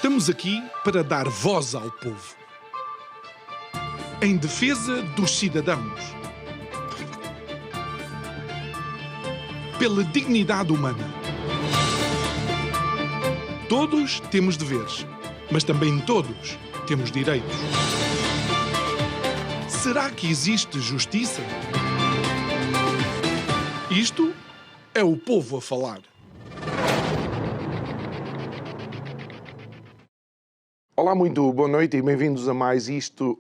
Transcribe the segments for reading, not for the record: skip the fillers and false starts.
Estamos aqui para dar voz ao povo, em defesa dos cidadãos, pela dignidade humana. Todos temos deveres, mas também todos temos direitos. Será que existe justiça? Isto é o povo a falar. Olá, muito boa noite e bem-vindos a mais Isto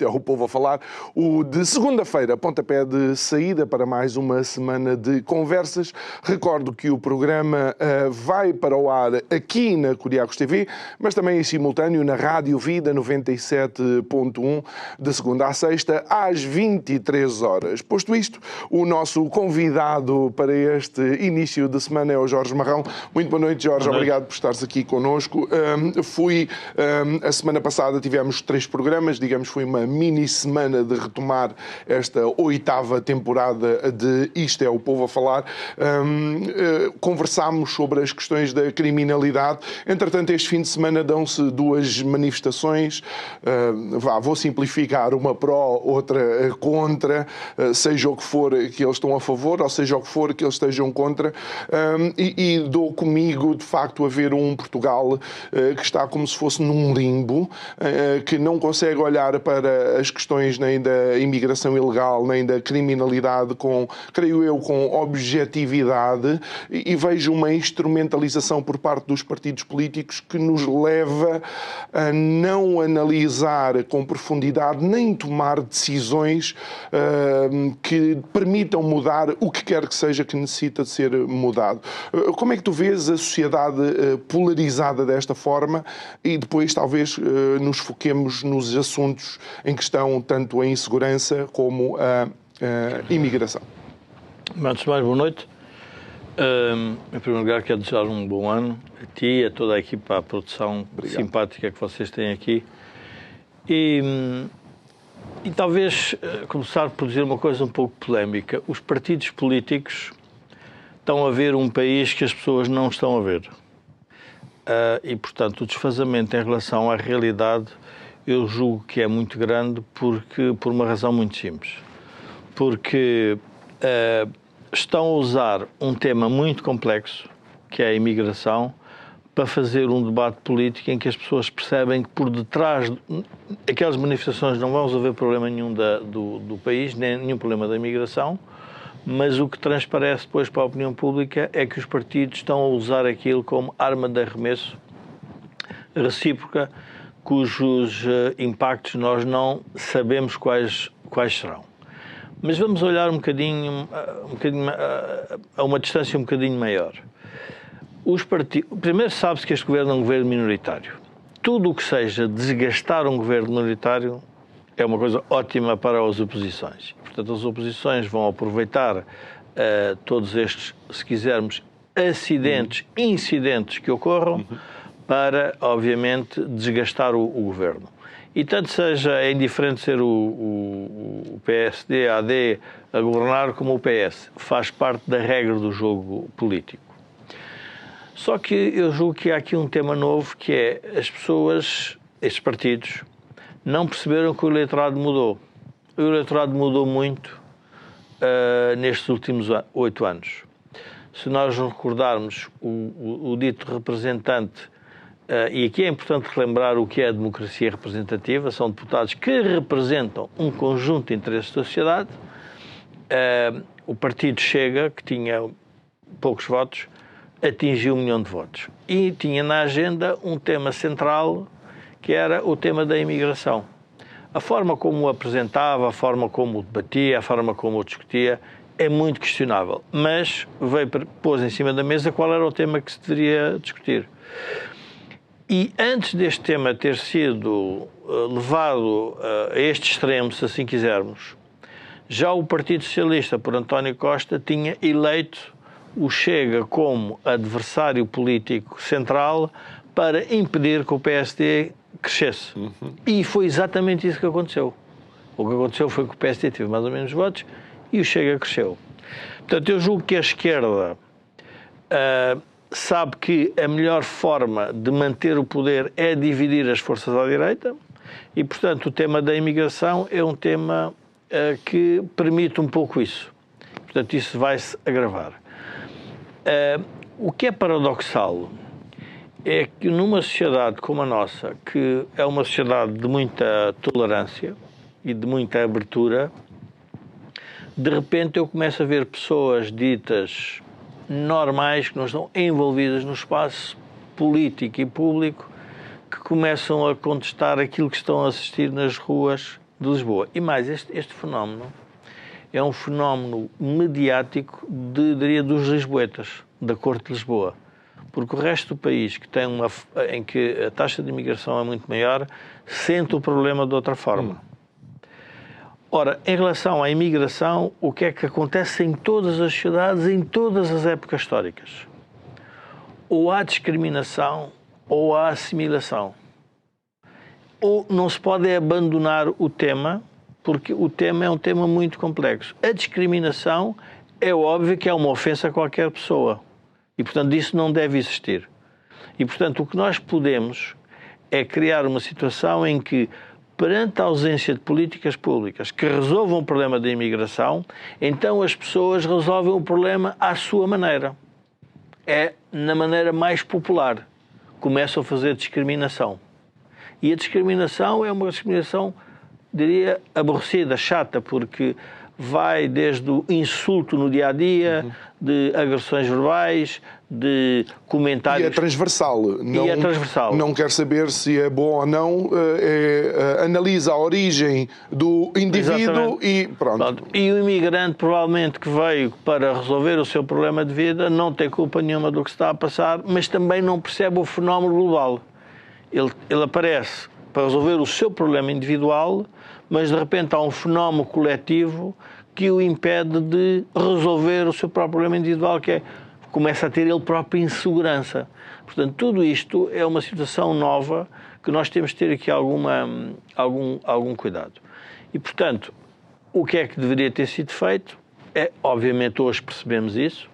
é o Povo a Falar, o de segunda-feira, pontapé de saída para mais uma semana de conversas. Recordo que o programa vai para o ar aqui na Curiacos TV, mas também em simultâneo na Rádio Vida 97.1, de segunda à sexta, às 23 horas. Posto isto, o nosso convidado para este início de semana é o Jorge Marrão. Muito boa noite, Jorge. Boa noite. Obrigado por estares aqui connosco. A semana passada tivemos 3 programas, digamos, foi uma mini semana de retomar esta 8ª temporada de Isto é o Povo a Falar. Conversámos sobre as questões da criminalidade. Entretanto, este fim de semana dão-se 2 manifestações. Vou simplificar, uma pró, outra contra, seja o que for que eles estão a favor, ou seja o que for que eles estejam contra. E dou comigo, de facto, a ver um Portugal que está como se fosse num limbo, que não consegue olhar para as questões nem da imigração ilegal, nem da criminalidade creio eu, com objetividade, e vejo uma instrumentalização por parte dos partidos políticos que nos leva a não analisar com profundidade, nem tomar decisões que permitam mudar o que quer que seja que necessita de ser mudado. Como é que tu vês a sociedade polarizada desta forma e depois talvez nos foquemos nos assuntos em questão, tanto a insegurança como a imigração? Antes de mais, boa noite. Em primeiro lugar, quero desejar um bom ano a ti e a toda a equipa, a produção simpática que vocês têm aqui. E talvez começar por dizer uma coisa um pouco polémica. Os partidos políticos estão a ver um país que as pessoas não estão a ver. E, portanto, o desfazamento em relação à realidade, eu julgo que é muito grande por uma razão muito simples. Porque estão a usar um tema muito complexo, que é a imigração, para fazer um debate político em que as pessoas percebem que por detrás aquelas manifestações não vão resolver problema nenhum do país, nem nenhum problema da imigração, mas o que transparece depois para a opinião pública é que os partidos estão a usar aquilo como arma de arremesso recíproca, cujos impactos nós não sabemos quais serão. Mas vamos olhar um bocadinho a uma distância um bocadinho maior. Primeiro, sabe-se que este governo é um governo minoritário. Tudo o que seja desgastar um governo minoritário é uma coisa ótima para as oposições. Portanto, as oposições vão aproveitar todos estes, se quisermos, incidentes que ocorram para, obviamente, desgastar o governo. E tanto seja, é indiferente ser o PSD, a AD a governar como o PS. Faz parte da regra do jogo político. Só que eu julgo que há aqui um tema novo, que é as pessoas, estes partidos, não perceberam que o eleitorado mudou. O eleitorado mudou muito nestes últimos 8 anos. Se nós nos recordarmos o dito representante, e aqui é importante relembrar o que é a democracia representativa, são deputados que representam um conjunto de interesses da sociedade. O partido Chega, que tinha poucos votos, atingiu 1 milhão de votos. E tinha na agenda um tema central, que era o tema da imigração. A forma como o apresentava, a forma como o debatia, a forma como o discutia, é muito questionável. Mas pôs em cima da mesa qual era o tema que se deveria discutir. E antes deste tema ter sido levado a este extremo, se assim quisermos, já o Partido Socialista, por António Costa, tinha eleito o Chega como adversário político central para impedir que o PSD crescesse. E foi exatamente isso que aconteceu. O que aconteceu foi que o PSD teve mais ou menos votos e o Chega cresceu. Portanto, eu julgo que a esquerda sabe que a melhor forma de manter o poder é dividir as forças à direita e, portanto, o tema da imigração é um tema que permite um pouco isso. Portanto, isso vai-se agravar. O que é paradoxal é que numa sociedade como a nossa, que é uma sociedade de muita tolerância e de muita abertura, de repente eu começo a ver pessoas ditas normais, que não estão envolvidas no espaço político e público, que começam a contestar aquilo que estão a assistir nas ruas de Lisboa. E mais, este fenómeno é um fenómeno mediático, diria, dos lisboetas, da Corte de Lisboa. Porque o resto do país, em que a taxa de imigração é muito maior, sente o problema de outra forma. Ora, em relação à imigração, o que é que acontece em todas as sociedades, em todas as épocas históricas? Ou há discriminação, ou há assimilação. Ou não se pode abandonar o tema, porque o tema é um tema muito complexo. A discriminação é óbvio que é uma ofensa a qualquer pessoa. E, portanto, isso não deve existir. E, portanto, o que nós podemos é criar uma situação em que, perante a ausência de políticas públicas que resolvam o problema da imigração, então as pessoas resolvem o problema à sua maneira. É na maneira mais popular. Começam a fazer discriminação. E a discriminação é uma discriminação, diria, aborrecida, chata, porque vai desde o insulto no dia-a-dia, de agressões verbais, de comentários... E é transversal. Não quer saber se é bom ou não, analisa a origem do indivíduo. Exatamente. E pronto. E o imigrante, provavelmente, que veio para resolver o seu problema de vida, não tem culpa nenhuma do que se está a passar, mas também não percebe o fenómeno global. Ele aparece para resolver o seu problema individual, mas de repente há um fenómeno coletivo que o impede de resolver o seu próprio problema individual, que é, começa a ter ele próprio insegurança. Portanto, tudo isto é uma situação nova que nós temos de ter aqui algum cuidado. E, portanto, o que é que deveria ter sido feito? Obviamente, hoje percebemos isso,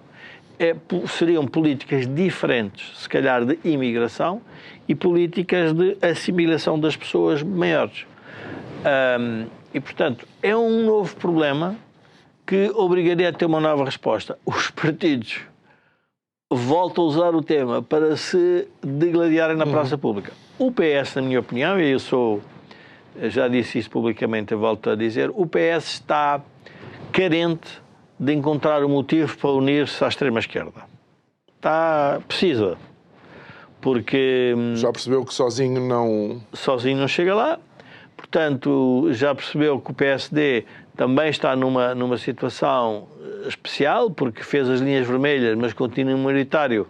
seriam políticas diferentes, se calhar, de imigração e políticas de assimilação das pessoas maiores. E, portanto, é um novo problema que obrigaria a ter uma nova resposta. Os partidos voltam a usar o tema para se degladiarem na praça pública. O PS, na minha opinião, e já disse isso publicamente, eu volto a dizer, o PS está carente de encontrar um motivo para unir-se à extrema-esquerda. Precisa. Porque... Já percebeu que sozinho não chega lá. Portanto, já percebeu que o PSD também está numa situação especial, porque fez as linhas vermelhas, mas continua minoritário.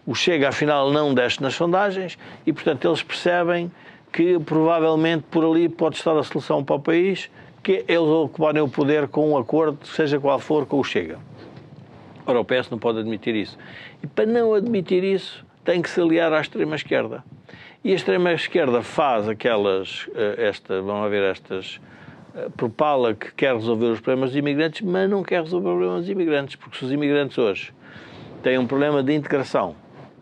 O Chega, afinal, não desce nas sondagens e, portanto, eles percebem que, provavelmente, por ali pode estar a solução para o país, que eles ocuparem o poder com um acordo, seja qual for, com o Chega. Ora, o PS não pode admitir isso. E, para não admitir isso, tem que se aliar à extrema-esquerda. E a extrema-esquerda faz propala que quer resolver os problemas dos imigrantes, mas não quer resolver os problemas dos imigrantes, porque se os imigrantes hoje têm um problema de integração,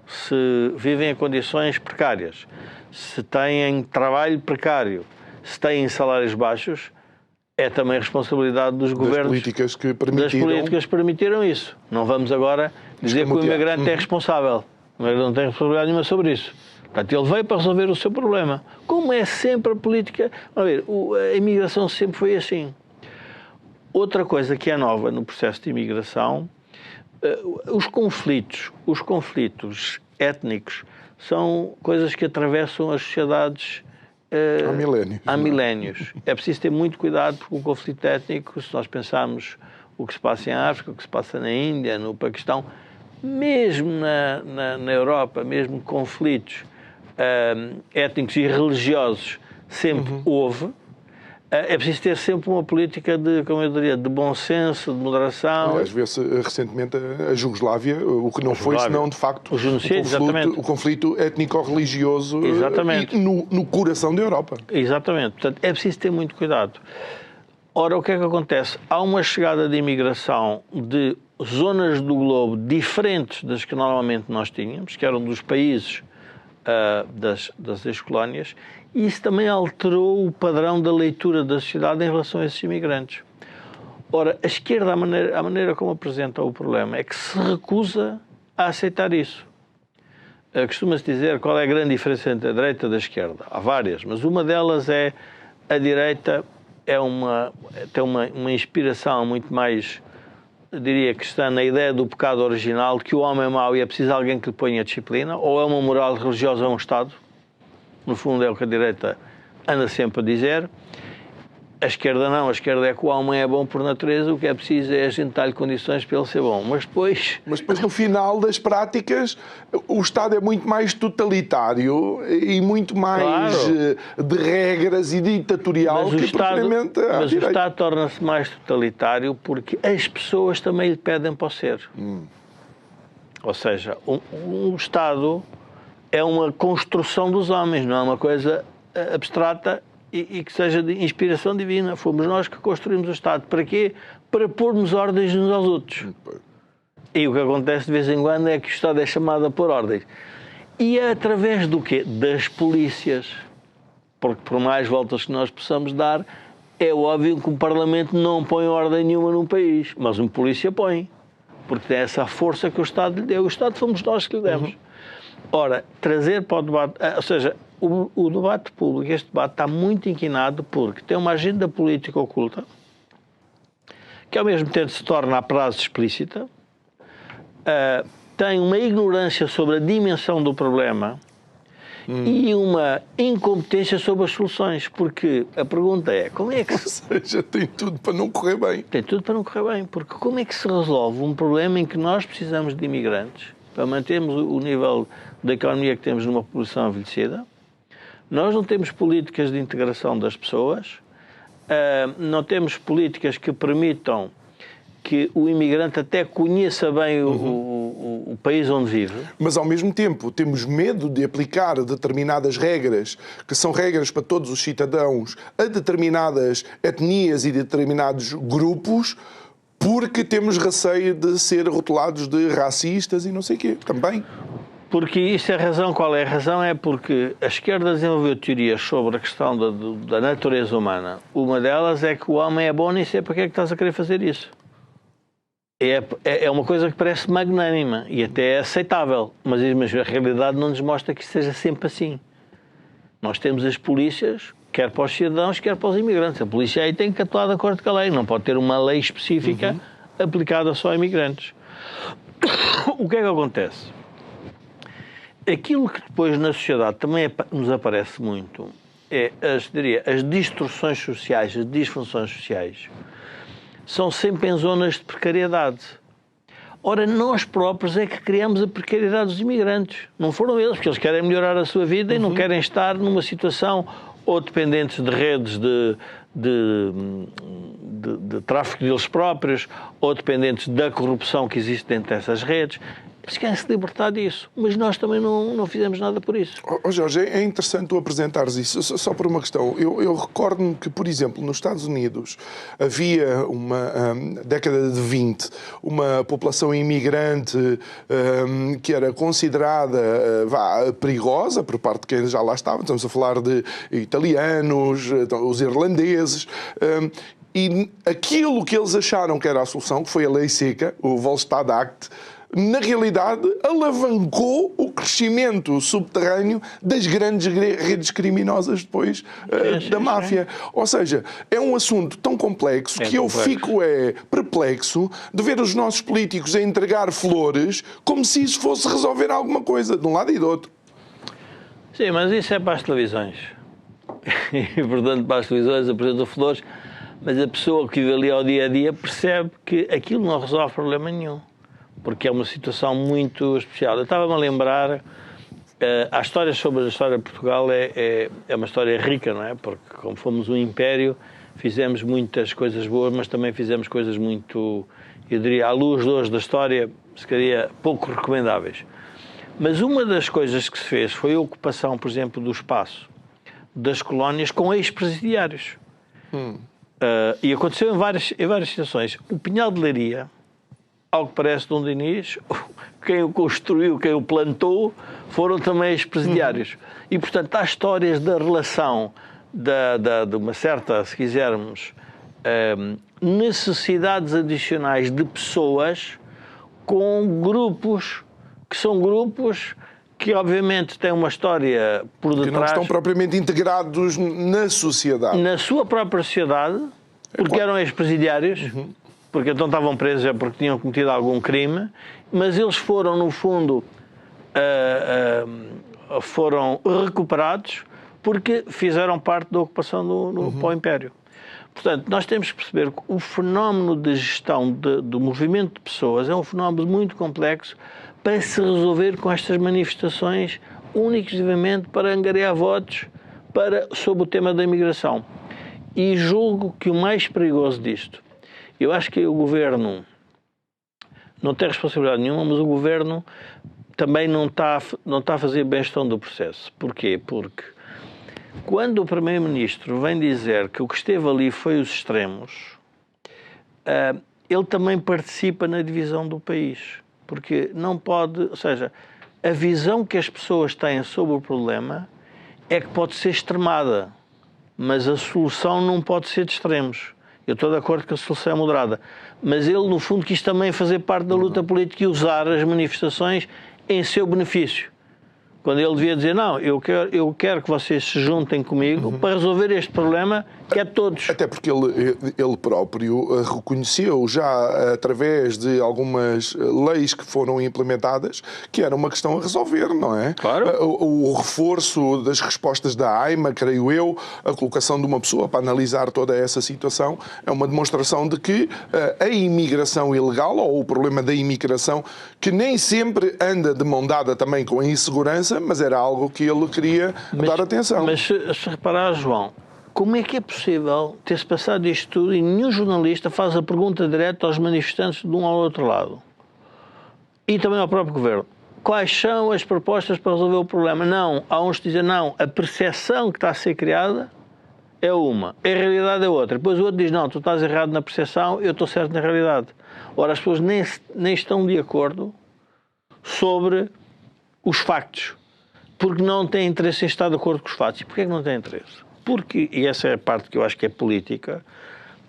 se vivem em condições precárias, se têm trabalho precário, se têm salários baixos, é também responsabilidade dos governos, políticas que permitiram isso. Não vamos agora dizer que o imigrante é responsável. O imigrante não tem responsabilidade nenhuma sobre isso. Portanto, ele veio para resolver o seu problema. Como é sempre a política... Vamos ver, a imigração sempre foi assim. Outra coisa que é nova no processo de imigração, os conflitos étnicos são coisas que atravessam as sociedades há milénios. É preciso ter muito cuidado porque o conflito étnico, se nós pensarmos o que se passa em África, o que se passa na Índia, no Paquistão, mesmo na Europa, mesmo conflitos étnicos e religiosos sempre houve. É preciso ter sempre uma política de bom senso, de moderação. Aliás, vê-se recentemente a Jugoslávia, o que não foi senão, de facto, o conflito étnico-religioso no coração da Europa. Exatamente. Portanto, é preciso ter muito cuidado. Ora, o que é que acontece? Há uma chegada de imigração de zonas do globo diferentes das que normalmente nós tínhamos, que eram dos países das ex-colónias, e isso também alterou o padrão da leitura da sociedade em relação a esses imigrantes. Ora, a esquerda, a maneira como apresenta o problema, é que se recusa a aceitar isso. Costuma-se dizer qual é a grande diferença entre a direita e a esquerda. Há várias, mas uma delas é a direita tem uma inspiração muito mais, eu diria, que está na ideia do pecado original, que o homem é mau e é preciso alguém que lhe ponha a disciplina, ou é uma moral religiosa a um Estado. No fundo é o que a direita anda sempre a dizer. A esquerda não, a esquerda é que o homem é bom por natureza, o que é preciso é a gente dar-lhe condições para ele ser bom. Mas depois, no final das práticas, o Estado é muito mais totalitário e muito mais de regras e ditatorial que propriamente a Mas direita. o Estado torna-se mais totalitário porque as pessoas também lhe pedem para o ser. Ou seja, um Estado é uma construção dos homens, não é uma coisa abstrata e que seja de inspiração divina. Fomos nós que construímos o Estado. Para quê? Para pormos ordens uns aos outros. E o que acontece de vez em quando é que o Estado é chamado a pôr ordens. E é através do quê? Das polícias. Porque por mais voltas que nós possamos dar, é óbvio que o Parlamento não põe ordem nenhuma num país. Mas um polícia põe. Porque tem essa força que o Estado lhe deu. O Estado fomos nós que lhe demos. Ora, trazer para o debate... Ou seja, o debate público, este debate está muito inquinado porque tem uma agenda política oculta que ao mesmo tempo se torna a prazo explícita, tem uma ignorância sobre a dimensão do problema e uma incompetência sobre as soluções, porque a pergunta é, como é que se... Ou seja, tem tudo para não correr bem. Tem tudo para não correr bem, porque como é que se resolve um problema em que nós precisamos de imigrantes para mantermos o nível da economia que temos numa população envelhecida? Nós não temos políticas de integração das pessoas, não temos políticas que permitam que o imigrante até conheça bem o país onde vive. Mas, ao mesmo tempo, temos medo de aplicar determinadas regras, que são regras para todos os cidadãos, a determinadas etnias e determinados grupos, porque temos receio de ser rotulados de racistas e não sei o quê, também. Porque isso é a razão. Qual é a razão? É porque a esquerda desenvolveu teorias sobre a questão da natureza humana. Uma delas é que o homem é bom, nem sei para que é que estás a querer fazer isso. É uma coisa que parece magnânima e até é aceitável, mas a realidade não nos mostra que isso seja sempre assim. Nós temos as polícias, quer para os cidadãos, quer para os imigrantes. A polícia aí tem que atuar de acordo com a lei, não pode ter uma lei específica aplicada só a imigrantes. O que é que acontece? Aquilo que depois na sociedade também nos aparece muito é, as distorções sociais, as disfunções sociais, são sempre em zonas de precariedade. Ora, nós próprios é que criamos a precariedade dos imigrantes. Não foram eles, porque eles querem melhorar a sua vida e não querem estar numa situação ou dependentes de redes de tráfico deles próprios, ou dependentes da corrupção que existe dentro dessas redes. Eles querem se libertar disso, mas nós também não fizemos nada por isso. Jorge, é interessante tu apresentares isso, só por uma questão. Eu recordo-me que, por exemplo, nos Estados Unidos havia uma década de 20, uma população imigrante que era considerada perigosa por parte de quem já lá estava. Estamos a falar de italianos, os irlandeses. E aquilo que eles acharam que era a solução, que foi a lei seca, o Volstead Act, na realidade, alavancou o crescimento subterrâneo das grandes redes criminosas depois da máfia. Ou seja, é um assunto tão complexo que eu fico perplexo de ver os nossos políticos a entregar flores como se isso fosse resolver alguma coisa, de um lado e do outro. Sim, mas isso é para as televisões. E, portanto, para as televisões apresentam flores, mas a pessoa que vive ali ao dia-a-dia percebe que aquilo não resolve problema nenhum. Porque é uma situação muito especial. Eu estava-me a lembrar, a história sobre a história de Portugal é uma história rica, não é? Porque como fomos um império, fizemos muitas coisas boas, mas também fizemos coisas muito, eu diria, à luz de hoje da história, se calhar pouco recomendáveis. Mas uma das coisas que se fez foi a ocupação, por exemplo, do espaço das colónias com ex-presidiários. E aconteceu em várias situações. O Pinhal de Leiria, ao que parece, Dom Dinis, quem o construiu, quem o plantou, foram também ex-presidiários. E, portanto, há histórias da relação de uma certa, se quisermos, necessidades adicionais de pessoas com grupos que são grupos que, obviamente, têm uma história por detrás. Que não estão propriamente integrados na sociedade. Na sua própria sociedade, porque eram ex-presidiários, porque então estavam presos porque tinham cometido algum crime, mas eles foram, no fundo, foram recuperados porque fizeram parte da ocupação para o Império. Portanto, nós temos que perceber que o fenómeno de gestão do movimento de pessoas é um fenómeno muito complexo para se resolver com estas manifestações unicamente para angariar votos sobre o tema da imigração. E julgo que o mais perigoso disto, eu acho que o Governo não tem responsabilidade nenhuma, mas o Governo também não está a fazer bem a gestão do processo. Porquê? Porque quando o Primeiro-Ministro vem dizer que o que esteve ali foi os extremos, ele também participa na divisão do país. Porque não pode... Ou seja, a visão que as pessoas têm sobre o problema é que pode ser extremada, mas a solução não pode ser de extremos. Eu estou de acordo que a solução é moderada. Mas ele, no fundo, quis também fazer parte da luta política e usar as manifestações em seu benefício. Quando ele devia dizer, não, eu quero que vocês se juntem comigo para resolver este problema que é de todos. Até porque ele próprio reconheceu já através de algumas leis que foram implementadas que era uma questão a resolver, não é? Claro. O reforço das respostas da AIMA, creio eu, a colocação de uma pessoa para analisar toda essa situação é uma demonstração de que a imigração ilegal ou o problema da imigração, que nem sempre anda de mão dada também com a insegurança, mas era algo que ele queria dar atenção. Mas se reparar, João, como é que é possível ter-se passado isto tudo e nenhum jornalista faz a pergunta direta aos manifestantes de um ao outro lado? E também ao próprio Governo. Quais são as propostas para resolver o problema? Não. Há uns que dizem, não, a percepção que está a ser criada é uma, a realidade é outra. Depois o outro diz, não, tu estás errado na percepção, eu estou certo na realidade. Ora, as pessoas nem estão de acordo sobre os factos, porque não têm interesse em estar de acordo com os fatos. E porquê é que não têm interesse? Porque, e essa é a parte que eu acho que é política,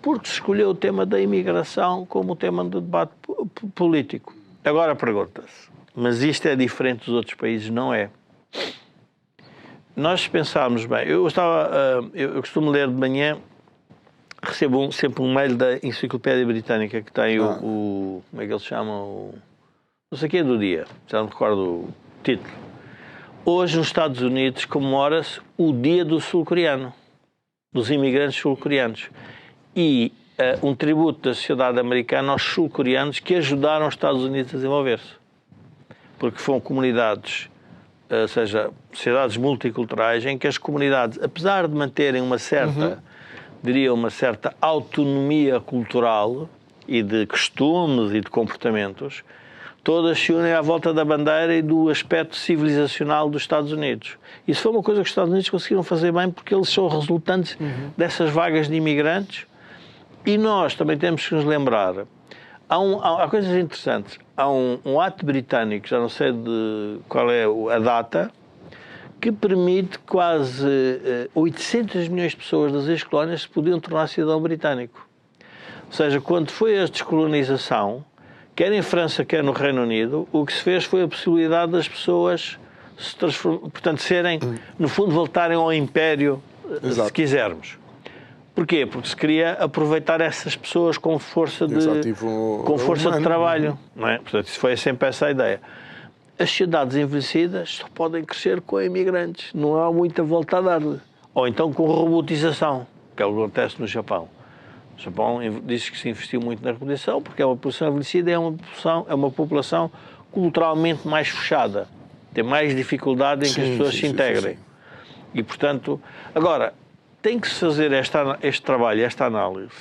porque se escolheu o tema da imigração como o tema do debate político. Agora pergunta-se, mas isto é diferente dos outros países? Não é. Nós pensarmos bem, eu costumo ler de manhã, recebo sempre um mail da Enciclopédia Britânica que tem como é que eles chamam? Não sei o que é do dia, já não me recordo o título. Hoje, nos Estados Unidos, comemora-se o Dia do Sul-Coreano, dos imigrantes sul-coreanos. E um tributo da sociedade americana aos sul-coreanos que ajudaram os Estados Unidos a desenvolver-se. Porque foram comunidades, ou seja, sociedades multiculturais, em que as comunidades, apesar de manterem uma certa, diria, uma certa autonomia cultural e de costumes e de comportamentos, todas se unem à volta da bandeira e do aspecto civilizacional dos Estados Unidos. Isso foi uma coisa que os Estados Unidos conseguiram fazer bem porque eles são resultantes dessas vagas de imigrantes. E nós também temos que nos lembrar, há coisas interessantes. Há um ato britânico, já não sei de qual é a data, que permite quase 800 milhões de pessoas das ex-colónias se podiam tornar cidadão britânico. Ou seja, quando foi a descolonização, quer em França, quer no Reino Unido, o que se fez foi a possibilidade das pessoas portanto, no fundo, voltarem ao Império, se quisermos. Porquê? Porque se queria aproveitar essas pessoas com força de trabalho. Não é? Portanto, isso foi sempre essa a ideia. As sociedades envelhecidas só podem crescer com imigrantes. Não há muita volta a dar-lhe. Ou então com robotização, que é o que acontece no Japão. O Japão diz que se investiu muito na reprodução porque é uma população envelhecida, é uma população culturalmente mais fechada. Tem mais dificuldade em que as pessoas se integrem. Sim. E, portanto, agora, tem que se fazer este trabalho, esta análise,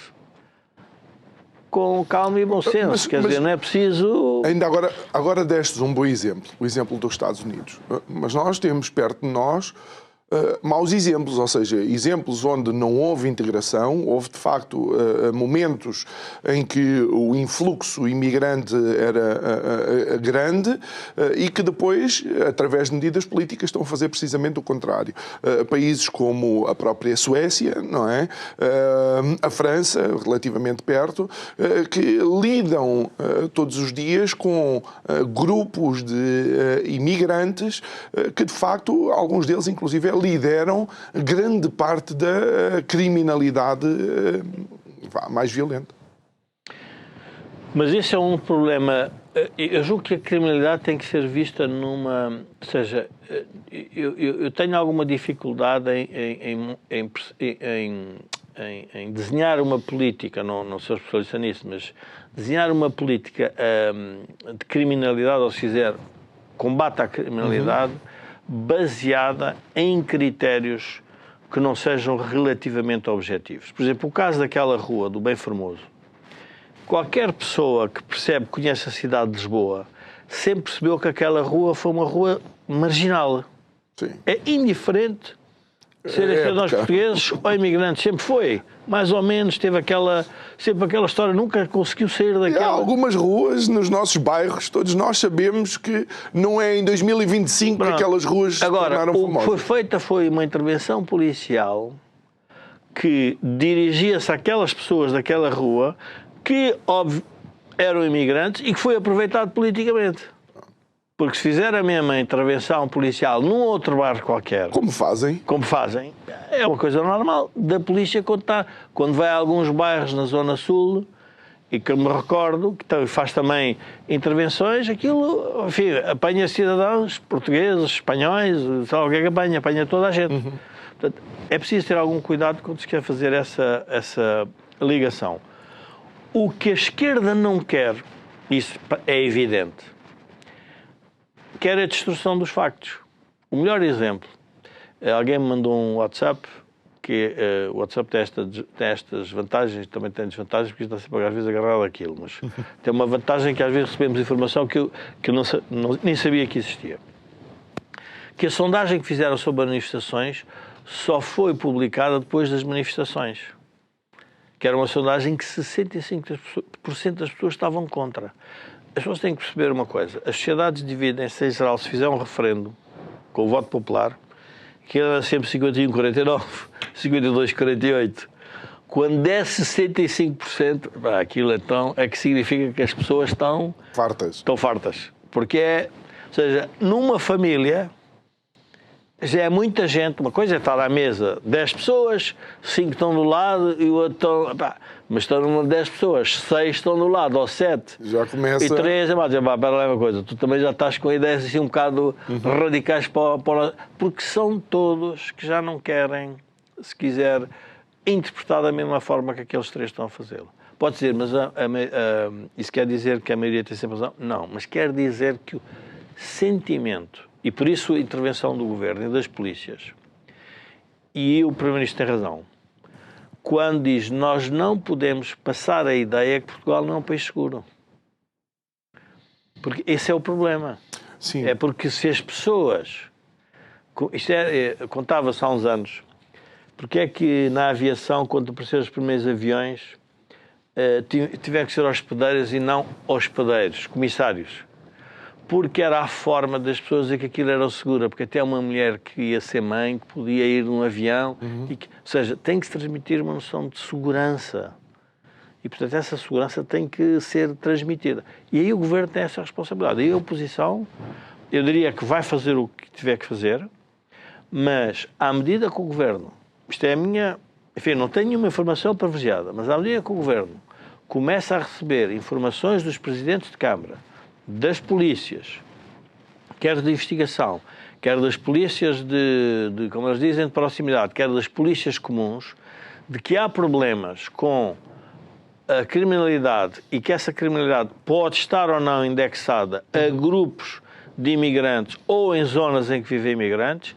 com calma e bom senso. Quer dizer, não é preciso... Ainda agora destes um bom exemplo, o exemplo dos Estados Unidos. Mas nós temos perto de nós Maus exemplos, ou seja, exemplos onde não houve integração, houve de facto momentos em que o influxo imigrante era grande e que depois, através de medidas políticas, estão a fazer precisamente o contrário. Países como a própria Suécia, não é? A França, relativamente perto, que lidam todos os dias com grupos de imigrantes que, de facto, alguns deles, inclusive, lideram grande parte da criminalidade mais violenta. Mas esse é um problema. Eu julgo que a criminalidade tem que ser vista numa... Ou seja, eu tenho alguma dificuldade em desenhar uma política, não sou especialista nisso, mas desenhar uma política de criminalidade, ou se quiser, combate à criminalidade, baseada em critérios que não sejam relativamente objetivos. Por exemplo, o caso daquela rua do Bem Formoso. Qualquer pessoa que percebe, conhece a cidade de Lisboa, sempre percebeu que aquela rua foi uma rua marginal. Sim. É indiferente ser cidadãos portugueses ou imigrantes. Sempre foi. Mais ou menos teve sempre aquela história, nunca conseguiu sair daquela... Há algumas ruas nos nossos bairros, todos nós sabemos que não é em 2025 que aquelas ruas se tornaram famosas. O que foi feita foi uma intervenção policial que dirigia-se àquelas pessoas daquela rua que, óbvio, eram imigrantes e que foi aproveitado politicamente. Porque se fizer a mesma intervenção policial num outro bairro qualquer... Como fazem, é uma coisa normal da polícia quando vai a alguns bairros na Zona Sul, e que eu me recordo, que faz também intervenções, aquilo, enfim, apanha cidadãos portugueses, espanhóis, sei lá o que é que apanha toda a gente. Portanto, é preciso ter algum cuidado quando se quer fazer essa ligação. O que a esquerda não quer, isso é evidente, quer a destruição dos factos. O melhor exemplo, alguém me mandou um WhatsApp, que o WhatsApp tem estas vantagens, também tem desvantagens, porque está sempre às vezes agarrado àquilo, mas tem uma vantagem que às vezes recebemos informação que eu nem sabia que existia. Que a sondagem que fizeram sobre manifestações só foi publicada depois das manifestações. Que era uma sondagem que 65% das pessoas estavam contra. As pessoas têm que perceber uma coisa. As sociedades dividem-se, em geral, se fizer um referendo com o voto popular, que era sempre 51-49, 52-48. Quando é 65%, aquilo então é que significa que as pessoas estão fartas. Porque ou seja, numa família já é muita gente. Uma coisa é estar à mesa 10 pessoas, 5 estão do lado e o outro estão... Mas estão 10 pessoas, 6 estão do lado, ou 7. Já começa... E 3, pera lá uma coisa, tu também já estás com ideias assim um bocado radicais porque são todos que já não querem, se quiser, interpretar da mesma forma que aqueles 3 estão a fazê-lo. Pode dizer, mas isso quer dizer que a maioria tem sempre razão? Não, mas quer dizer que o sentimento, e por isso a intervenção do governo e das polícias, e o Primeiro-Ministro tem razão, quando diz nós não podemos passar a ideia que Portugal não é um país seguro. Porque esse é o problema. Sim. É porque se as pessoas... Isto contava-se há uns anos. Porque é que na aviação, quando apareceram os primeiros aviões, tiveram que ser hospedeiros e não hospedeiros, comissários? Porque era a forma das pessoas dizer que aquilo era seguro, porque até uma mulher que ia ser mãe, que podia ir num avião, ou seja, tem que se transmitir uma noção de segurança. E, portanto, essa segurança tem que ser transmitida. E aí o Governo tem essa responsabilidade. E a oposição, eu diria que vai fazer o que tiver que fazer, mas à medida que o Governo, isto é a minha... Enfim, não tenho nenhuma informação privilegiada, mas à medida que o Governo começa a receber informações dos presidentes de Câmara, das polícias, quer de investigação, quer das polícias de como eles dizem, de proximidade, quer das polícias comuns, de que há problemas com a criminalidade e que essa criminalidade pode estar ou não indexada a grupos de imigrantes ou em zonas em que vivem imigrantes,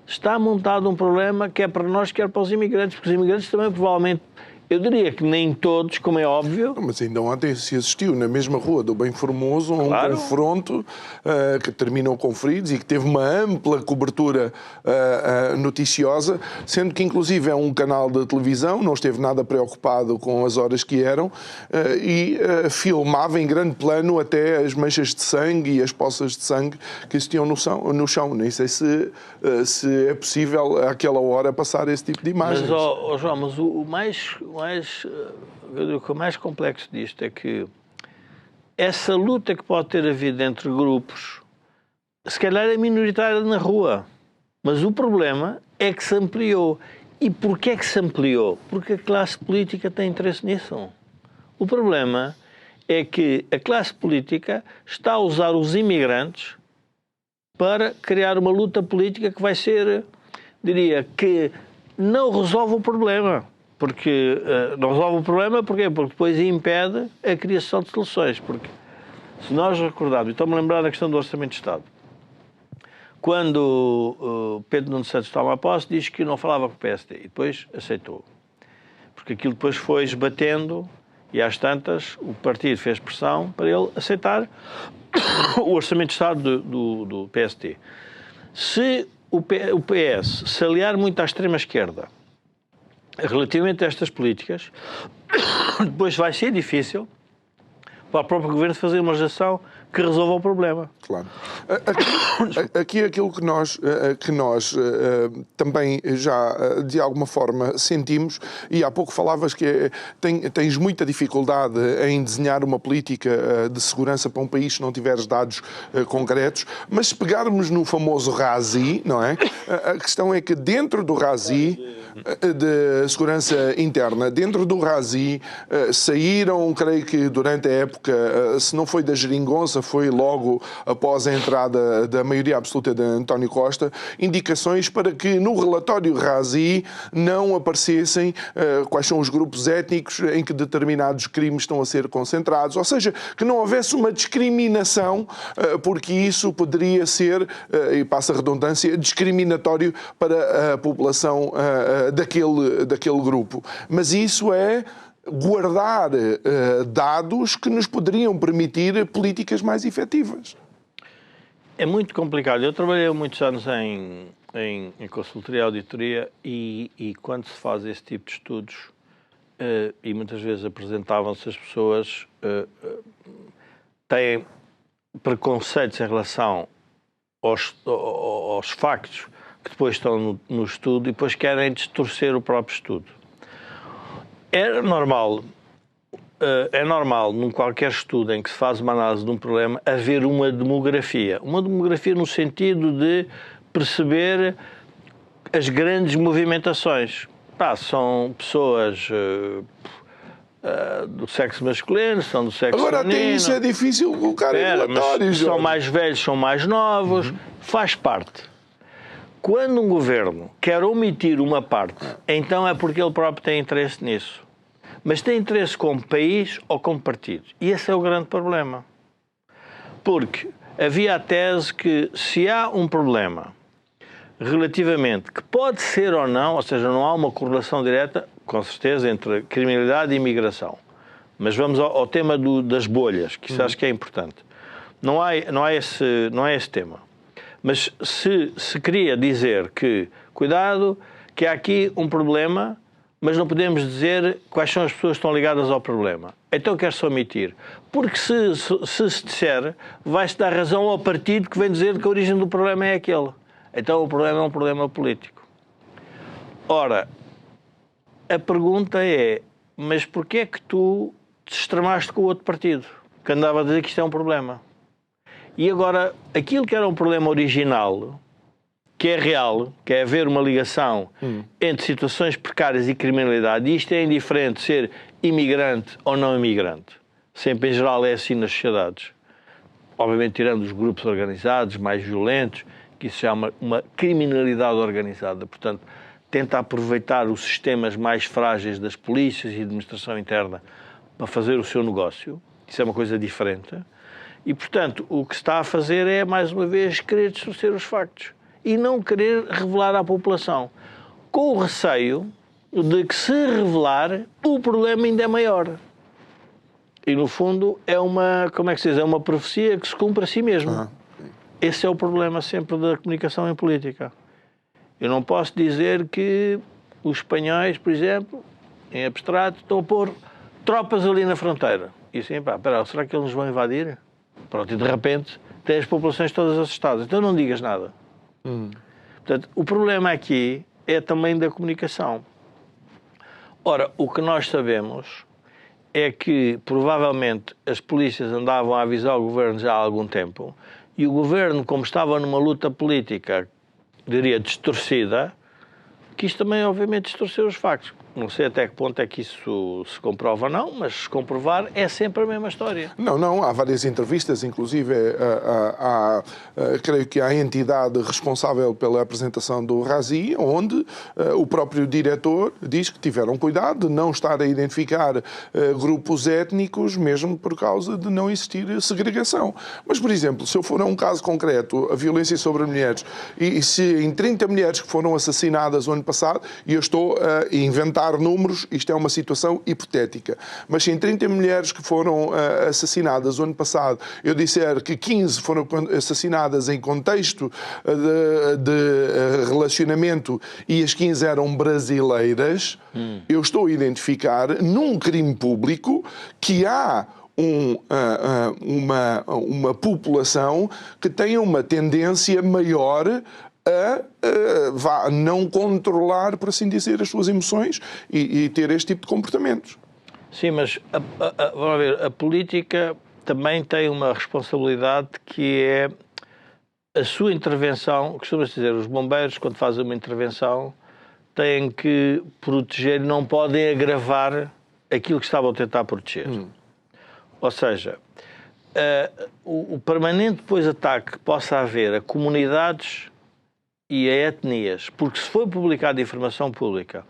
está montado um problema que é para nós, quer para os imigrantes, porque os imigrantes também provavelmente Eu diria que nem todos, como é óbvio. Mas ainda ontem se assistiu na mesma rua do Bem Formoso a um confronto que terminou com feridos e que teve uma ampla cobertura noticiosa, sendo que inclusive é um canal de televisão, não esteve nada preocupado com as horas que eram e filmava em grande plano até as manchas de sangue e as poças de sangue que existiam no chão. Nem sei se é possível àquela hora passar esse tipo de imagens. Mas, João, mas o mais complexo disto é que essa luta que pode ter havido entre grupos, se calhar é minoritária na rua, mas o problema é que se ampliou. E porquê é que se ampliou? Porque a classe política tem interesse nisso. O problema é que a classe política está a usar os imigrantes para criar uma luta política que vai ser, diria, que não resolve o problema. Porque não resolve o problema, porquê? Porque depois impede a criação de soluções. Porque se nós recordarmos, estou-me a lembrar da questão do Orçamento de Estado, quando Pedro Nuno Santos toma a posse, diz que não falava com o PSD e depois aceitou. Porque aquilo depois foi esbatendo e às tantas o partido fez pressão para ele aceitar o Orçamento de Estado do PSD. Se o PS se aliar muito à extrema-esquerda relativamente a estas políticas, depois vai ser difícil para o próprio governo fazer uma legislação que resolva o problema. Claro. Aqui aquilo que nós também já de alguma forma sentimos, e há pouco falavas que tens muita dificuldade em desenhar uma política de segurança para um país se não tiveres dados concretos, mas se pegarmos no famoso RASI, não é? A questão é que dentro do RASI de segurança interna, dentro do RASI saíram, creio que durante a época, se não foi da geringonça, foi logo após a entrada da maioria absoluta de António Costa, indicações para que no relatório RASI não aparecessem quais são os grupos étnicos em que determinados crimes estão a ser concentrados, ou seja, que não houvesse uma discriminação, porque isso poderia ser, e passa a redundância, discriminatório para a população daquele grupo. Mas isso é guardar dados que nos poderiam permitir políticas mais efetivas. É muito complicado. Eu trabalhei muitos anos em consultoria e auditoria e quando se faz esse tipo de estudos e muitas vezes apresentavam-se as pessoas têm preconceitos em relação aos factos que depois estão no estudo e depois querem distorcer o próprio estudo. É normal, num qualquer estudo em que se faz uma análise de um problema, haver uma demografia. Uma demografia no sentido de perceber as grandes movimentações. São pessoas do sexo masculino, são do sexo feminino. Agora até isso é difícil colocar em relatórios. São mais velhos, são mais novos, faz parte. Quando um governo quer omitir uma parte, então é porque ele próprio tem interesse nisso. Mas tem interesse como país ou como partido. E esse é o grande problema. Porque havia a tese que se há um problema relativamente, que pode ser ou não, ou seja, não há uma correlação direta, com certeza, entre criminalidade e imigração. Mas vamos ao tema das bolhas, que isso acho que é importante. Não há esse tema. Mas se queria dizer que, cuidado, que há aqui um problema, mas não podemos dizer quais são as pessoas que estão ligadas ao problema. Então quer-se omitir. Porque se disser, vai-se dar razão ao partido que vem dizer que a origem do problema é aquele. Então o problema é um problema político. Ora, a pergunta é, mas porquê é que tu te extremaste com o outro partido, que andava a dizer que isto é um problema? E agora, aquilo que era um problema original, que é real, que é haver uma ligação entre situações precárias e criminalidade, e isto é indiferente ser imigrante ou não imigrante. Sempre, em geral, é assim nas sociedades. Obviamente, tirando os grupos organizados, mais violentos, que isso é uma criminalidade organizada. Portanto, tenta aproveitar os sistemas mais frágeis das polícias e administração interna para fazer o seu negócio. Isso é uma coisa diferente. E, portanto, o que se está a fazer é, mais uma vez, querer distorcer os factos e não querer revelar à população. Com o receio de que, se revelar, o problema ainda é maior. E, no fundo, é uma, como é que se diz, é uma profecia que se cumpre a si mesmo. Esse é o problema sempre da comunicação em política. Eu não posso dizer que os espanhóis, por exemplo, em abstrato, estão a pôr tropas ali na fronteira. E assim, pá, pera, será que eles nos vão invadir? Pronto, e de repente têm as populações todas assustadas. Então não digas nada. Portanto, o problema aqui é também da comunicação. Ora, o que nós sabemos é que, provavelmente, as polícias andavam a avisar o governo já há algum tempo, e o governo, como estava numa luta política, diria, distorcida, que isto também, obviamente, distorceu os factos. Não sei até que ponto é que isso se comprova ou não, mas se comprovar é sempre a mesma história. Não, há várias entrevistas, inclusive creio que há a entidade responsável pela apresentação do Razi, onde o próprio diretor diz que tiveram cuidado de não estar a identificar grupos étnicos, mesmo por causa de não existir segregação. Mas, por exemplo, se eu for a um caso concreto, a violência sobre mulheres, e se em 30 mulheres que foram assassinadas o ano passado, e eu estou a inventar números, isto é uma situação hipotética, mas se em 30 mulheres que foram assassinadas o ano passado, eu disser que 15 foram assassinadas em contexto de relacionamento e as 15 eram brasileiras, eu estou a identificar num crime público que há uma população que tem uma tendência maior a não controlar, por assim dizer, as suas emoções e ter este tipo de comportamentos. Sim, mas vamos ver, a política também tem uma responsabilidade que é a sua intervenção. Costuma-se dizer, os bombeiros, quando fazem uma intervenção, têm que proteger, não podem agravar aquilo que estavam a tentar proteger. Ou seja, o permanente depois ataque que possa haver a comunidades e a etnias, porque se for publicada informação pública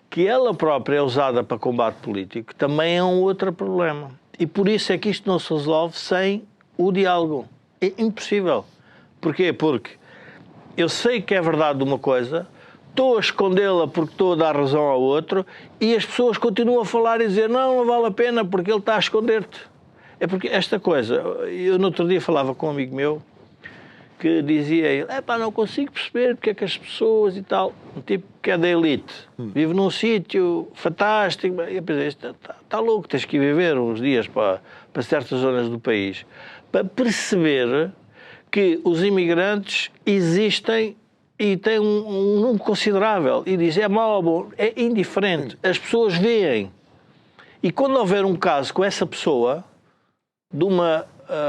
que ela própria é usada para combate político, também é um outro problema. E por isso é que isto não se resolve sem o diálogo. É impossível. Porquê? Porque eu sei que é verdade uma coisa, estou a escondê-la porque estou a dar razão ao outro, e as pessoas continuam a falar e dizer não vale a pena porque ele está a esconder-te. É porque esta coisa, eu no outro dia falava com um amigo meu, que dizia ele, não consigo perceber porque é que as pessoas e tal, um tipo que é da elite, vive num sítio fantástico, e eu pensei, está louco, tens que ir viver uns dias para certas zonas do país, para perceber que os imigrantes existem e têm um número considerável, e diz, é mau ou bom, é indiferente, as pessoas veem, e quando houver um caso com essa pessoa, de uma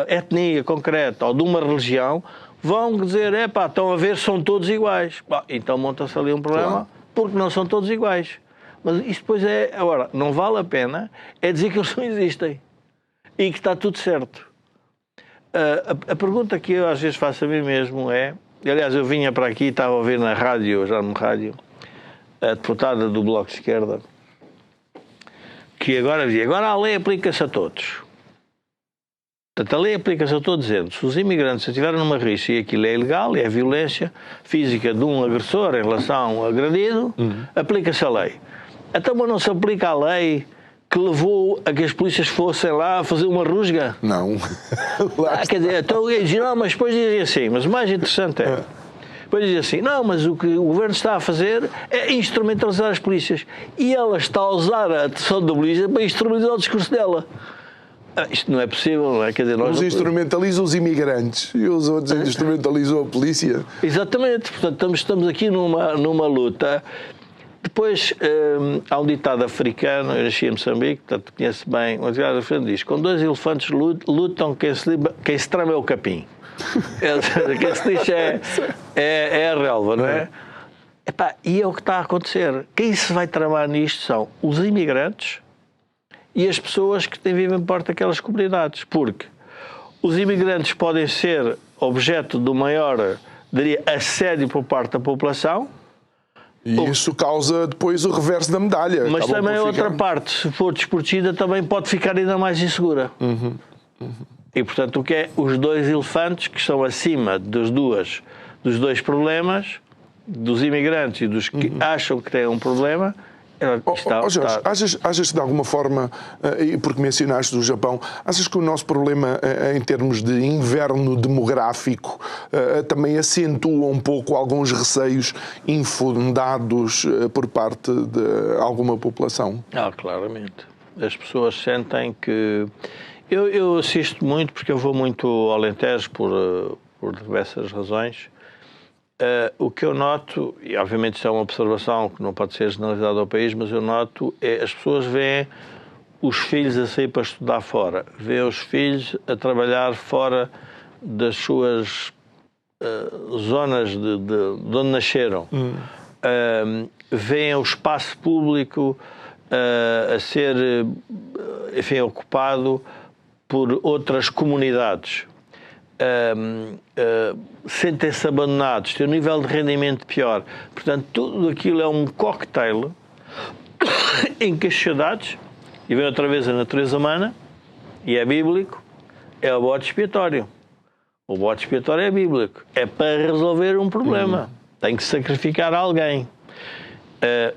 etnia concreta ou de uma religião, vão dizer, estão a ver, são todos iguais. Então monta-se ali um problema, porque não são todos iguais. Mas isto depois agora, não vale a pena é dizer que eles não existem e que está tudo certo. A pergunta que eu às vezes faço a mim mesmo é, aliás, eu vinha para aqui, estava a ouvir na rádio, já no rádio, a deputada do Bloco de Esquerda, que agora dizia, agora a lei aplica-se a todos. Portanto, a lei aplica-se a todos, dizendo, se os imigrantes estiverem numa rixa e aquilo é ilegal, e é violência física de um agressor em relação ao agredido, aplica-se a lei. Então, mas não se aplica a lei que levou a que as polícias fossem lá fazer uma rusga? Não. Quer dizer, então, não, mas depois dizem assim, mas o mais interessante é, depois dizem assim, não, mas o que o governo está a fazer é instrumentalizar as polícias. E ela está a usar a atenção da polícia para instrumentalizar o discurso dela. Isto não é possível, não é? Quer dizer, uns instrumentalizam os imigrantes e os outros instrumentalizam a polícia. Exatamente, portanto estamos aqui numa luta. Depois há um ditado africano, eu nasci em Moçambique, portanto conheço bem, um ditado africano diz, com dois elefantes lutam, quem se trama é o capim. Quem se diz é a relva, não é? E é o que está a acontecer. Quem se vai tramar nisto são os imigrantes e as pessoas que vivem perto daquelas comunidades, porque os imigrantes podem ser objeto do maior, diria, assédio por parte da população. E isso causa depois o reverso da medalha. Mas também a outra parte, se for desprotegida, também pode ficar ainda mais insegura. E, portanto, o que é os dois elefantes que estão acima dos dois problemas, dos imigrantes e dos que acham que têm um problema, Jorge, achas que de alguma forma, porque mencionaste do Japão, achas que o nosso problema em termos de inverno demográfico também acentua um pouco alguns receios infundados por parte de alguma população? Claramente. As pessoas sentem que... Eu assisto muito, porque eu vou muito ao Alentejo por diversas razões. O que eu noto, e obviamente isso é uma observação que não pode ser generalizada ao país, mas eu noto as pessoas veem os filhos a sair para estudar fora, veem os filhos a trabalhar fora das suas zonas de onde nasceram, veem o espaço público a ser, enfim, ocupado por outras comunidades. Sentem-se abandonados, têm um nível de rendimento pior. Portanto, tudo aquilo é um cocktail em que as sociedades, e vem outra vez a natureza humana, e é bíblico, é o bode expiatório. O bode expiatório é bíblico. É para resolver um problema. Tem que sacrificar alguém.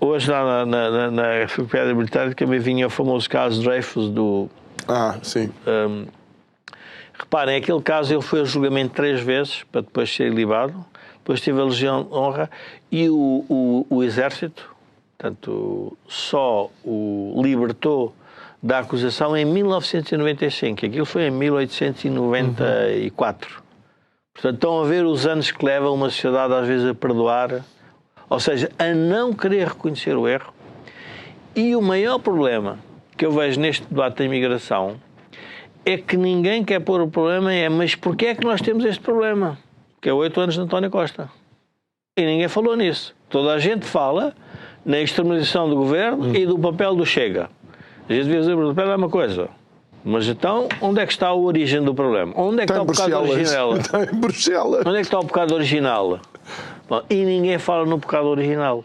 Hoje, na Enciclopédia Britânica, me vinha o famoso caso Dreyfus do... sim. Reparem, aquele caso ele foi a julgamento 3 vezes para depois ser libado, depois teve a Legião de Honra e o Exército, portanto, só o libertou da acusação em 1995. Aquilo foi em 1894. Portanto, estão a ver os anos que leva uma sociedade às vezes a perdoar, ou seja, a não querer reconhecer o erro. E o maior problema que eu vejo neste debate da imigração é que ninguém quer pôr o problema mas porquê é que nós temos este problema? Que é 8 anos de António Costa. E ninguém falou nisso. Toda a gente fala na externalização do governo e do papel do Chega. A gente devia dizer que o papel é uma coisa. Mas então, onde é que está a origem do problema? Onde é que está o pecado original? Está em Bruxelas. Onde é que está o pecado original? Bom, e ninguém fala no pecado original.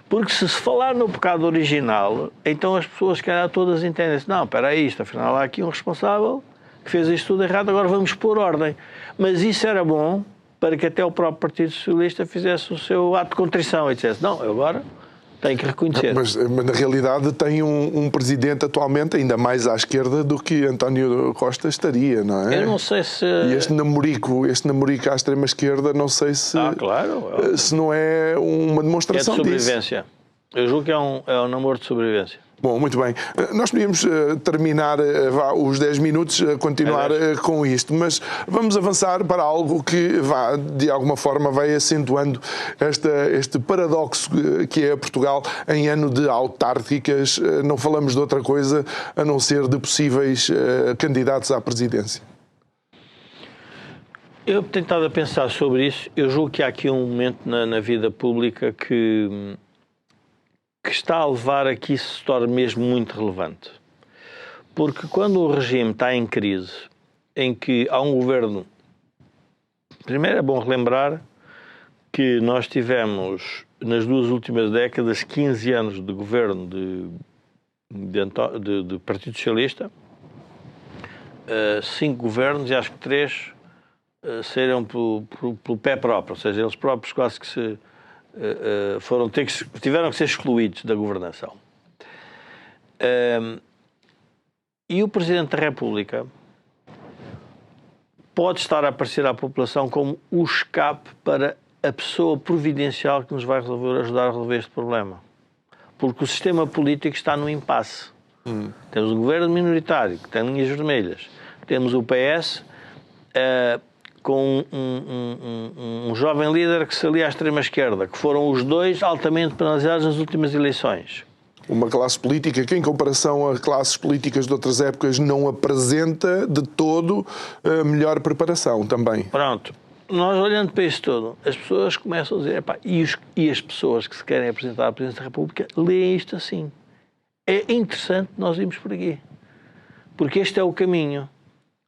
Porque se falar no pecado original, então as pessoas, calhar, todas entendem-se. Não, espera aí, afinal há aqui um responsável que fez isto tudo errado, agora vamos pôr ordem. Mas isso era bom para que até o próprio Partido Socialista fizesse o seu ato de contrição e dissesse, não, eu agora tenho que reconhecer. Mas na realidade tem um presidente atualmente ainda mais à esquerda do que António Costa estaria, não é? Eu não sei se... E este namorico à extrema-esquerda, não sei se... claro. Se não é uma demonstração disso. É de sobrevivência. Eu julgo que é um namoro de sobrevivência. Bom, muito bem. Nós podíamos terminar os 10 minutos a continuar com isto, mas vamos avançar para algo que de alguma forma vai acentuando este paradoxo que é Portugal em ano de autárquicas. Não falamos de outra coisa a não ser de possíveis candidatos à presidência. Eu tenho estado a pensar sobre isso. Eu julgo que há aqui um momento na vida pública que está a levar a que isso se torne mesmo muito relevante. Porque quando o regime está em crise, em que há um governo... Primeiro é bom relembrar que nós tivemos, nas 2 últimas décadas, 15 anos de governo de Partido Socialista, 5 governos e acho que 3 saíram pelo pé próprio, ou seja, eles próprios quase que tiveram que ser excluídos da governação. E o Presidente da República pode estar a aparecer à população como o escape para a pessoa providencial que nos vai ajudar a resolver este problema. Porque o sistema político está no impasse. Temos um governo minoritário que tem linhas vermelhas. Temos o PS com um jovem líder que se alia à extrema-esquerda, que foram os dois altamente penalizados nas últimas eleições. Uma classe política que, em comparação a classes políticas de outras épocas, não apresenta de todo a melhor preparação também. Pronto. Nós, olhando para isto todo, as pessoas começam a dizer, e as pessoas que se querem apresentar à Presidência da República leem isto assim. É interessante nós irmos por aqui. Porque este é o caminho.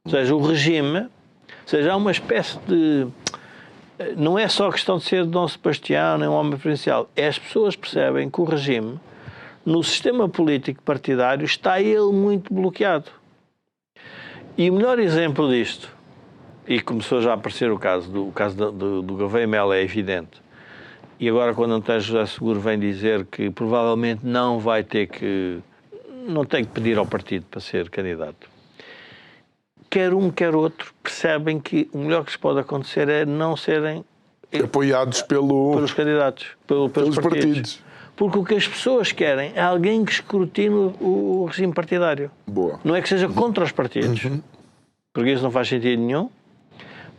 Ou seja, o regime... Ou seja, há uma espécie de... Não é só questão de ser Dom Sebastião nem um homem provincial. As pessoas percebem que o regime, no sistema político partidário, está ele muito bloqueado. E o melhor exemplo disto, e começou já a aparecer o caso do Gouveia Melo, é evidente, e agora quando António José Seguro vem dizer que provavelmente não tem que pedir ao partido para ser candidato, quer um, quer outro, percebem que o melhor que lhes pode acontecer é não serem apoiados pelos candidatos, pelos partidos. Porque o que as pessoas querem é alguém que escrutine o regime partidário. Boa. Não é que seja contra os partidos, porque isso não faz sentido nenhum,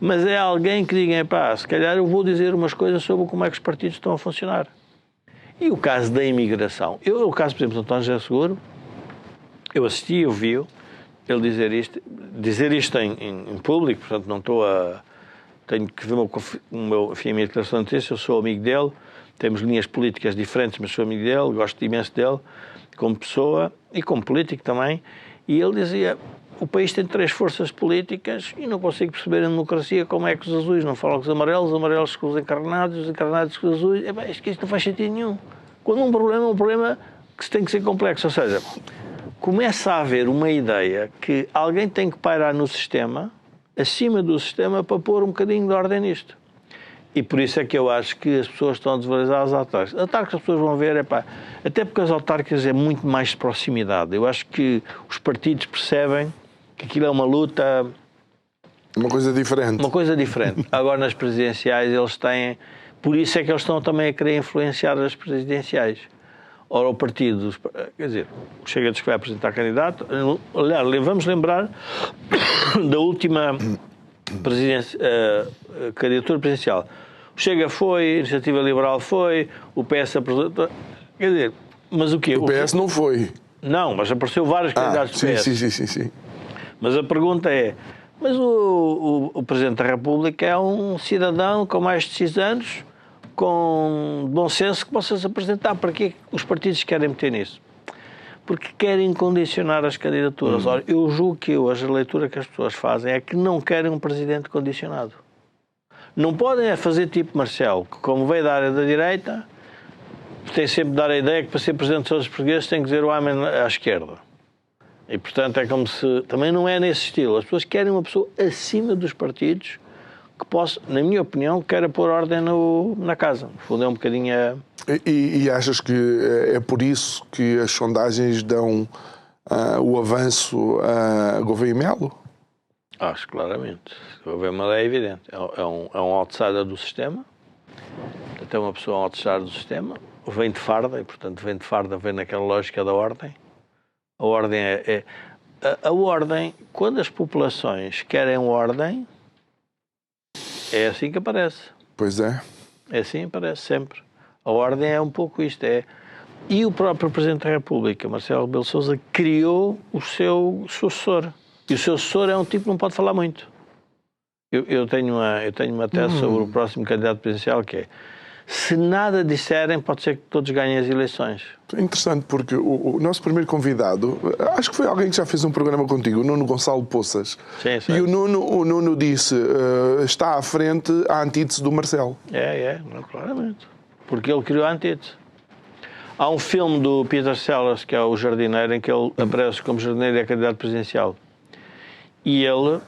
mas é alguém que diga, pá, se calhar eu vou dizer umas coisas sobre como é que os partidos estão a funcionar. E o caso da imigração. O caso, por exemplo, de António José Seguro, eu assisti, eu vi ele dizer isto em público, portanto não estou a... Tenho que ver a minha declaração de texto, eu sou amigo dele, temos linhas políticas diferentes, mas sou amigo dele, gosto imenso dele, como pessoa e como político também, e ele dizia, o país tem 3 forças políticas e não consigo perceber a democracia como é que os azuis não falam com os amarelos com os encarnados com os azuis, isto não faz sentido nenhum. Quando um problema é um problema que tem que ser complexo, ou seja, começa a haver uma ideia que alguém tem que pairar no sistema, acima do sistema, para pôr um bocadinho de ordem nisto. E por isso é que eu acho que as pessoas estão a desvalorizar as autárquicas. As autárquicas as pessoas vão ver, até porque as autárquicas é muito mais de proximidade. Eu acho que os partidos percebem que aquilo é uma luta... Uma coisa diferente. Uma coisa diferente. Agora nas presidenciais eles têm... Por isso é que eles estão também a querer influenciar as presidenciais. Ora, o partido, quer dizer, o Chega diz que vai apresentar candidato. Aliás, vamos lembrar da última candidatura presidencial. O Chega foi, a Iniciativa Liberal foi, o PS apresentou. Quer dizer, mas o quê? O PS não foi. Não, mas apareceu vários candidatos do PS. Sim. Mas a pergunta é, mas o Presidente da República é um cidadão com mais de 6 anos, com bom senso, que possa se apresentar. Para que os partidos querem meter nisso? Porque querem condicionar as candidaturas. Ora, eu julgo que hoje a leitura que as pessoas fazem é que não querem um presidente condicionado. Não podem fazer tipo Marcelo, que como veio da área da direita, tem sempre de dar a ideia que para ser presidente de todos os portugueses tem que dizer o amém à esquerda. E, portanto, é como se... Também não é nesse estilo. As pessoas querem uma pessoa acima dos partidos que possa, na minha opinião, queira pôr ordem na casa. No fundo, é um bocadinho E achas que é por isso que as sondagens dão o avanço a Gouveia Melo? Acho, claramente. Gouveia Melo é evidente. É um outsider do sistema. Portanto, é uma pessoa outsider do sistema. Vem de farda, e, portanto, vem naquela lógica da ordem. A ordem a ordem, quando as populações querem ordem, é assim que aparece. Pois é. É assim que aparece sempre. A ordem é um pouco isto. E o próprio Presidente da República, Marcelo Rebelo de Sousa, criou o seu sucessor. E o seu sucessor é um tipo que não pode falar muito. Eu tenho uma tese sobre o próximo candidato presidencial, que é: se nada disserem, pode ser que todos ganhem as eleições. É interessante, porque o nosso primeiro convidado, acho que foi alguém que já fez um programa contigo, o Nuno Gonçalo Poças. Sim, sim. E o Nuno disse, está à frente a antítese do Marcelo. Claramente. Porque ele criou a antítese. Há um filme do Peter Sellers, que é O Jardineiro, em que ele aparece como jardineiro e é candidato presidencial. E ele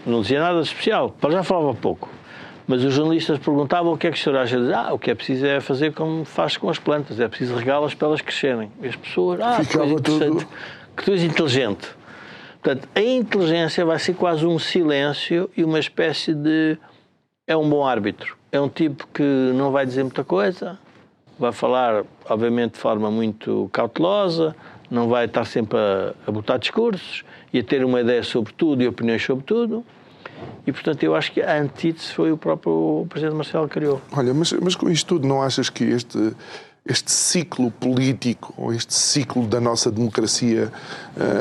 não dizia nada de especial, para já falava pouco. Mas os jornalistas perguntavam o que é que o senhor acha. Ele dizia, o que é preciso é fazer como faz com as plantas, é preciso regá-las para elas crescerem. E as pessoas, que coisa interessante, que tu és inteligente. Portanto, a inteligência vai ser quase um silêncio e uma espécie de... É um bom árbitro. É um tipo que não vai dizer muita coisa, vai falar, obviamente, de forma muito cautelosa, não vai estar sempre a botar discursos e a ter uma ideia sobre tudo e opiniões sobre tudo. E, portanto, eu acho que a antítese foi o próprio Presidente Marcelo que criou. Olha, mas com isto tudo, não achas que este ciclo político, ou este ciclo da nossa democracia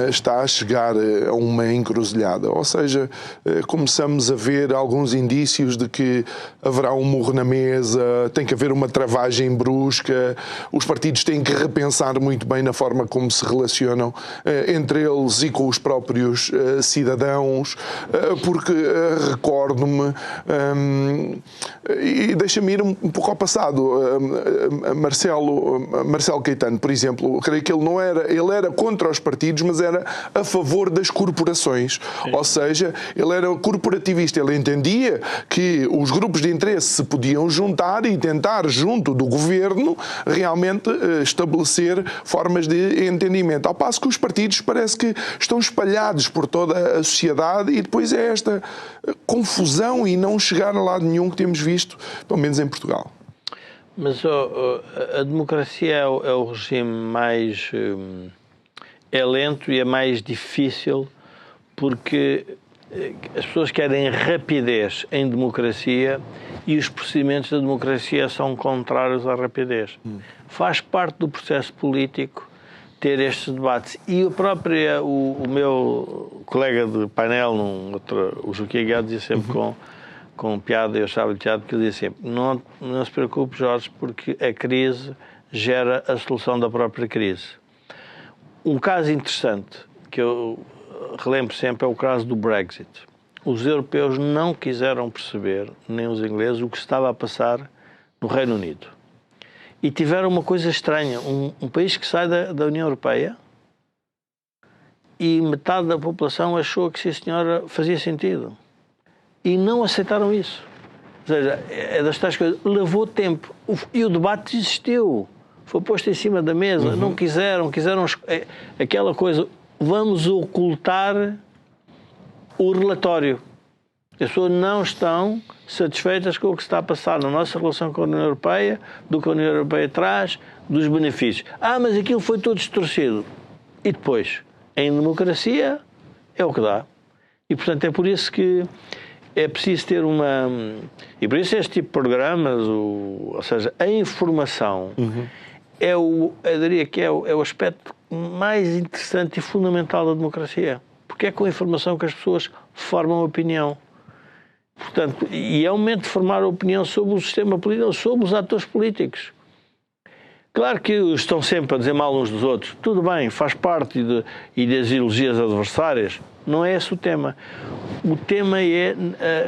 está a chegar a uma encruzilhada? Ou seja, começamos a ver alguns indícios de que haverá um murro na mesa, tem que haver uma travagem brusca, os partidos têm que repensar muito bem na forma como se relacionam entre eles e com os próprios cidadãos, porque recordo-me, e deixa-me ir um pouco ao passado, Marcelo Marcelo Caetano, por exemplo, creio que ele era contra os partidos, mas era a favor das corporações. Sim. Ou seja, ele era corporativista. Ele entendia que os grupos de interesse se podiam juntar e tentar, junto do governo, realmente estabelecer formas de entendimento. Ao passo que os partidos parece que estão espalhados por toda a sociedade e depois é esta confusão e não chegar a lado nenhum que temos visto, pelo menos em Portugal. Mas a democracia é o regime mais... é lento e é mais difícil porque as pessoas querem rapidez em democracia e os procedimentos da democracia são contrários à rapidez. Faz parte do processo político ter estes debates. E o meu colega de painel, o Joaquim Aguiar, dizia sempre com piada, eu achava-lhe teatro, que ele dizia sempre: não se preocupe, Jorge, porque a crise gera a solução da própria crise. Um caso interessante que eu relembro sempre é o caso do Brexit. Os europeus não quiseram perceber, nem os ingleses, o que estava a passar no Reino Unido. E tiveram uma coisa estranha. Um país que sai da União Europeia e metade da população achou que, sim senhora, fazia sentido. E não aceitaram isso. Ou seja, é das tais coisas. Levou tempo. E o debate existiu. Foi posto em cima da mesa. Não quiseram aquela coisa, vamos ocultar o relatório. As pessoas não estão satisfeitas com o que está a passar na nossa relação com a União Europeia, do que a União Europeia traz, dos benefícios. Mas aquilo foi todo distorcido. E depois, em democracia, é o que dá. E, portanto, é por isso que é preciso ter uma... E por isso este tipo de programas, ou seja, a informação, eu diria que é o aspecto mais interessante e fundamental da democracia. Porque é com a informação que as pessoas formam opinião. Portanto, e é o momento de formar opinião sobre o sistema político, sobre os atores políticos. Claro que estão sempre a dizer mal uns dos outros. Tudo bem, faz parte e das ideologias adversárias. Não é esse o tema. O tema é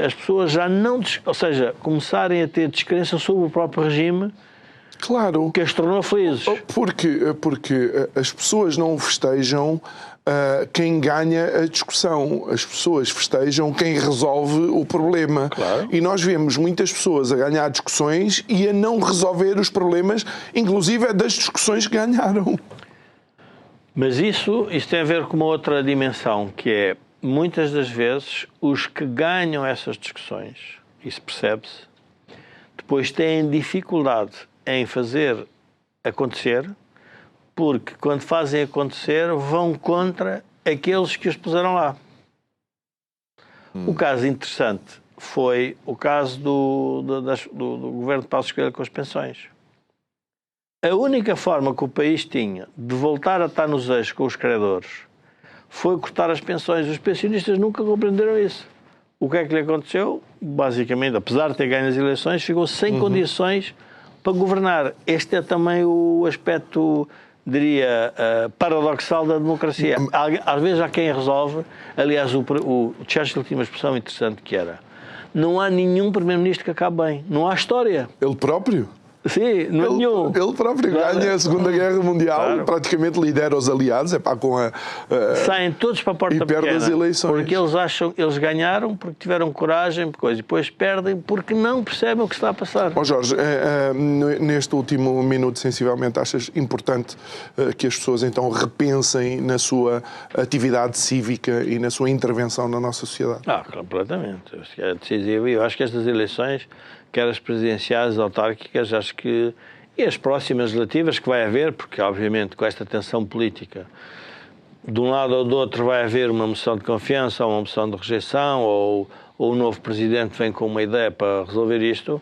as pessoas já não... Ou seja, começarem a ter descrença sobre o próprio regime. Claro. Que as tornou felizes. Porque as pessoas não festejam quem ganha a discussão. As pessoas festejam quem resolve o problema. Claro. E nós vemos muitas pessoas a ganhar discussões e a não resolver os problemas, inclusive das discussões que ganharam. Mas isso tem a ver com uma outra dimensão, que é, muitas das vezes, os que ganham essas discussões, isso percebe-se, depois têm dificuldade em fazer acontecer, porque quando fazem acontecer vão contra aqueles que os puseram lá. O caso interessante foi o caso do governo de Passos Coelho com as pensões. A única forma que o país tinha de voltar a estar nos eixos com os credores foi cortar as pensões. Os pensionistas nunca compreenderam isso. O que é que lhe aconteceu? Basicamente, apesar de ter ganho as eleições, ficou sem condições para governar. Este é também o aspecto, diria, paradoxal da democracia. Às vezes há quem resolve. Aliás, o Churchill tinha uma expressão interessante que era: não há nenhum primeiro-ministro que acabe bem. Não há história. Ele próprio? Sim, não é nenhum. Ele próprio ganha a Segunda Guerra Mundial, praticamente lidera os aliados, saem todos para a porta pequena, perde as eleições. Porque eles acham que eles ganharam, porque tiveram coragem, e depois perdem porque não percebem o que está a passar. Jorge, neste último minuto, sensivelmente, achas importante que as pessoas então repensem na sua atividade cívica e na sua intervenção na nossa sociedade? Completamente. Acho que é decisivo. Eu acho que estas eleições, quer as presidenciais, as autárquicas, acho que... E as próximas legislativas que vai haver, porque obviamente com esta tensão política, de um lado ou do outro vai haver uma moção de confiança ou uma moção de rejeição, ou o novo presidente vem com uma ideia para resolver isto,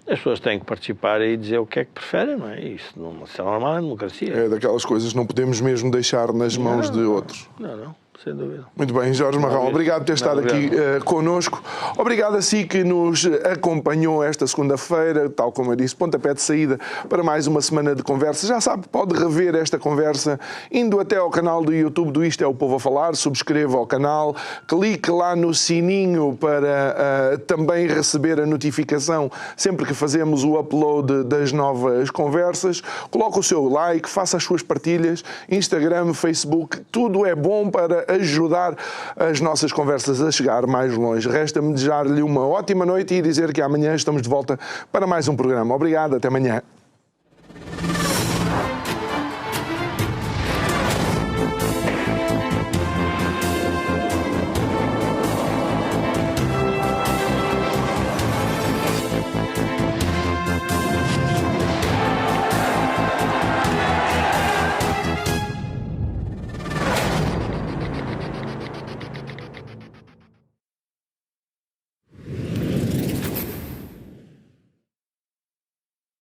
as pessoas têm que participar e dizer o que é que preferem, não é? Isso é normal na democracia. É daquelas coisas que não podemos mesmo deixar nas mãos de outros. Não. sem dúvida. Muito bem, Jorge Marrão, obrigado por ter estado aqui connosco. Obrigado a si que nos acompanhou esta segunda-feira, tal como eu disse, pontapé de saída para mais uma semana de conversa. Já sabe, pode rever esta conversa indo até ao canal do YouTube do Isto é o Povo a Falar, subscreva o canal, clique lá no sininho para também receber a notificação sempre que fazemos o upload das novas conversas. Coloque o seu like, faça as suas partilhas, Instagram, Facebook, tudo é bom para ajudar as nossas conversas a chegar mais longe. Resta-me desejar-lhe uma ótima noite e dizer que amanhã estamos de volta para mais um programa. Obrigado, até amanhã.